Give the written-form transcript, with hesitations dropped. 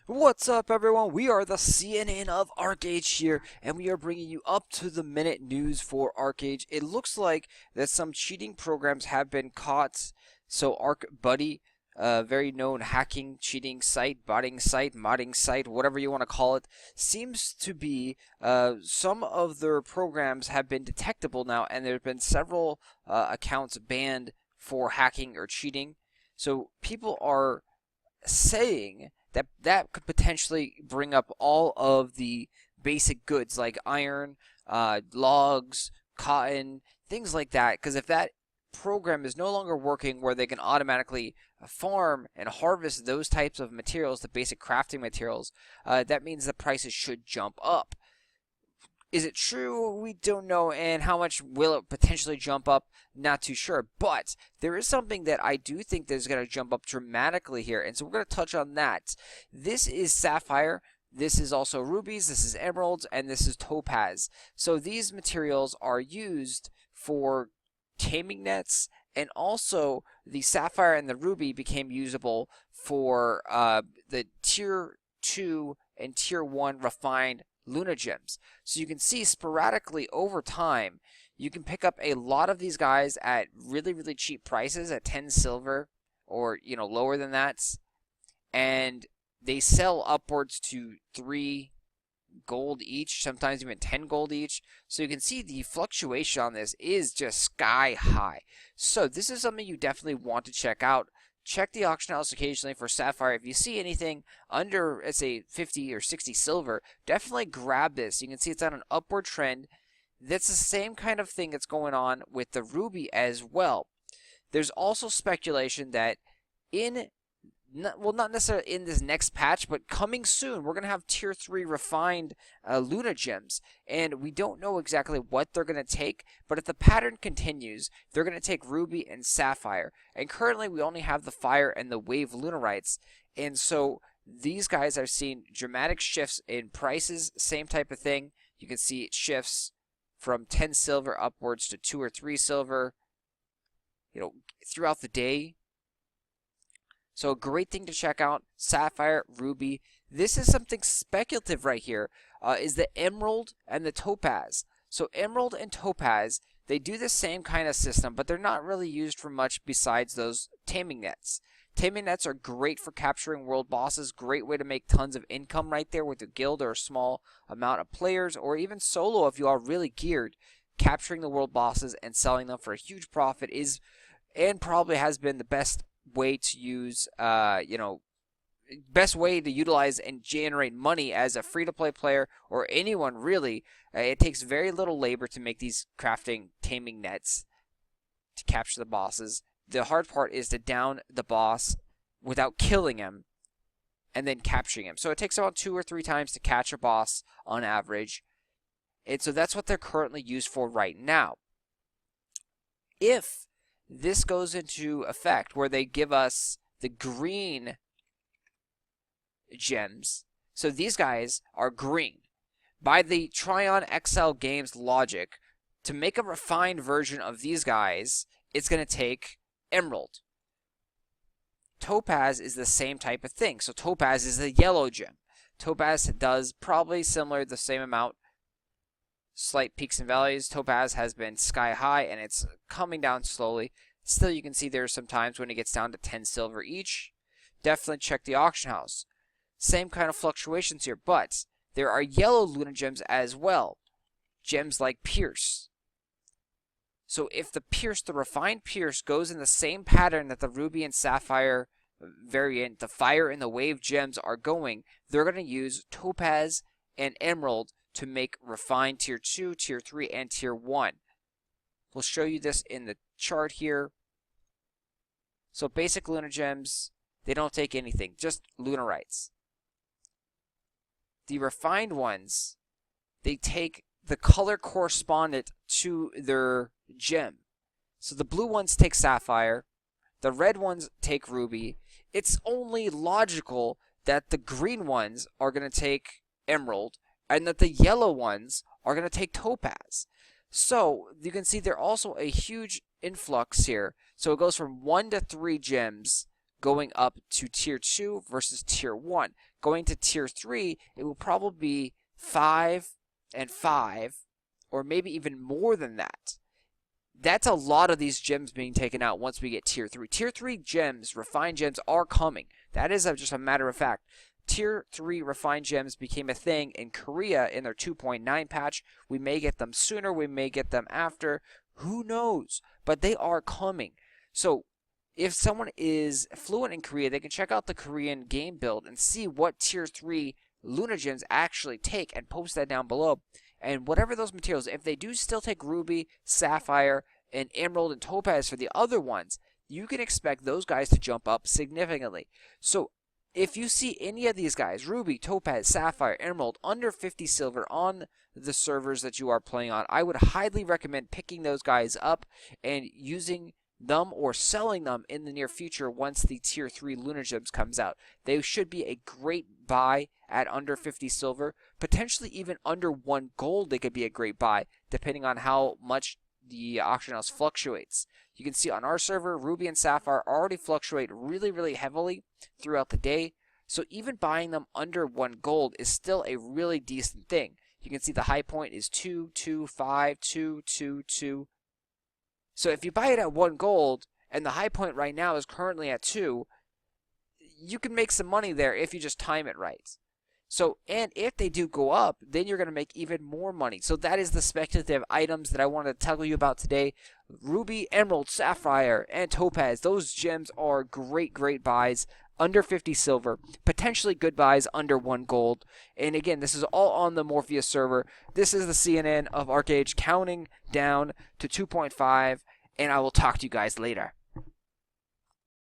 What's up, everyone? We are the CNN of ARCHEAGE here, and we are bringing you up to the minute news for ARCHEAGE. It looks like that some cheating programs have been caught. So ArcBuddy, a very known hacking, cheating site, botting site, modding site, whatever you want to call it, seems to be some of their programs have been detectable now, and there have been several accounts banned for hacking or cheating. So people are saying that could potentially bring up all of the basic goods like iron, logs, cotton, things like that. Because if that program is no longer working where they can automatically farm and harvest those types of materials, the basic crafting materials, that means the prices should jump up. Is it true? We don't know. And how much will it potentially jump up? Not too sure. But there is something that I do think that is going to jump up dramatically here. And so we're going to touch on that. This is sapphire. This is also rubies. This is emeralds. And this is topaz. So these materials are used for taming nets. And also the sapphire and the ruby became usable for the tier 2 and tier 1 refined Luna gems. So you can see sporadically over time, you can pick up a lot of these guys at really, really cheap prices at 10 silver or, lower than that. And they sell upwards to 3 gold each, sometimes even 10 gold each. So you can see the fluctuation on this is just sky high. So this is something you definitely want to check out. Check the auction house occasionally for sapphire. If you see anything under, let's say, 50 or 60 silver, definitely grab this. You can see it's on an upward trend. That's the same kind of thing that's going on with the ruby as well. There's also speculation that not necessarily in this next patch, but coming soon, we're going to have tier 3 refined Luna gems. And we don't know exactly what they're going to take, but if the pattern continues, they're going to take ruby and sapphire. And currently, we only have the fire and the wave lunarites. And so these guys are seeing dramatic shifts in prices, same type of thing. You can see it shifts from 10 silver upwards to 2 or 3 silver, throughout the day. So a great thing to check out, sapphire, ruby. This is something speculative right here, is the emerald and the topaz. So emerald and topaz, they do the same kind of system, but they're not really used for much besides those taming nets. Taming nets are great for capturing world bosses, great way to make tons of income right there with a guild or a small amount of players, or even solo if you are really geared. Capturing the world bosses and selling them for a huge profit is, and probably has been, the best way to use, best way to utilize and generate money as a free-to-play player or anyone really. It takes very little labor to make these crafting taming nets to capture the bosses. The hard part is to down the boss without killing him and then capturing him. So it takes about 2 or 3 times to catch a boss on average. And so that's what they're currently used for right now. If this goes into effect where they give us the green gems. So these guys are green. By the Tryon XL Games logic, to make a refined version of these guys, it's going to take emerald. Topaz is the same type of thing. So topaz is the yellow gem. Topaz does probably similar, the same amount. Slight peaks and valleys. Topaz has been sky high and it's coming down slowly. Still, you can see there are some times when it gets down to 10 silver each. Definitely check the auction house. Same kind of fluctuations here, but there are yellow Luna gems as well. Gems like Pierce. So if the refined Pierce goes in the same pattern that the ruby and sapphire variant, the fire and the wave gems are going, they're going to use topaz and emerald to make refined tier 2, tier 3, and tier 1. We'll show you this in the chart here. So basic Luna gems, they don't take anything, just lunarites. The refined ones, they take the color correspondent to their gem. So the blue ones take sapphire, the red ones take ruby. It's only logical that the green ones are going to take emerald and that the yellow ones are going to take topaz. So you can see there's also a huge influx here. So it goes from 1 to 3 gems going up to tier 2 versus tier 1. Going to tier 3, it will probably be 5 and 5, or maybe even more than that. That's a lot of these gems being taken out once we get tier 3. Tier 3 gems, refined gems, are coming. That is just a matter of fact. Tier 3 refined gems became a thing in Korea in their 2.9 patch. We may get them sooner, we may get them after. Who knows? But they are coming. So if someone is fluent in Korea, they can check out the Korean game build and see what tier 3 Luna gems actually take and post that down below. And whatever those materials, if they do still take ruby, sapphire, and emerald and topaz for the other ones, you can expect those guys to jump up significantly. So if you see any of these guys, ruby, topaz, sapphire, emerald, under 50 silver on the servers that you are playing on, I would highly recommend picking those guys up and using them or selling them in the near future once the tier 3 Lunar Gems comes out. They should be a great buy at under 50 silver, potentially even under 1 gold. They could be a great buy depending on how much the auction house fluctuates. You can see on our server, ruby and sapphire already fluctuate really heavily throughout the day, so even buying them under 1 gold is still a really decent thing. You can see the high point is 2, 2, 5, 2, 2, 2. So if you buy it at 1 gold, and the high point right now is currently at 2, you can make some money there if you just time it right. So, and if they do go up, then you're going to make even more money. So that is the speculative items that I wanted to tell you about today. Ruby, emerald, sapphire, and topaz. Those gems are great buys under 50 silver. Potentially good buys under 1 gold. And again, this is all on the Morpheus server. This is the CNN of ARCHEAGE counting down to 2.5. And I will talk to you guys later.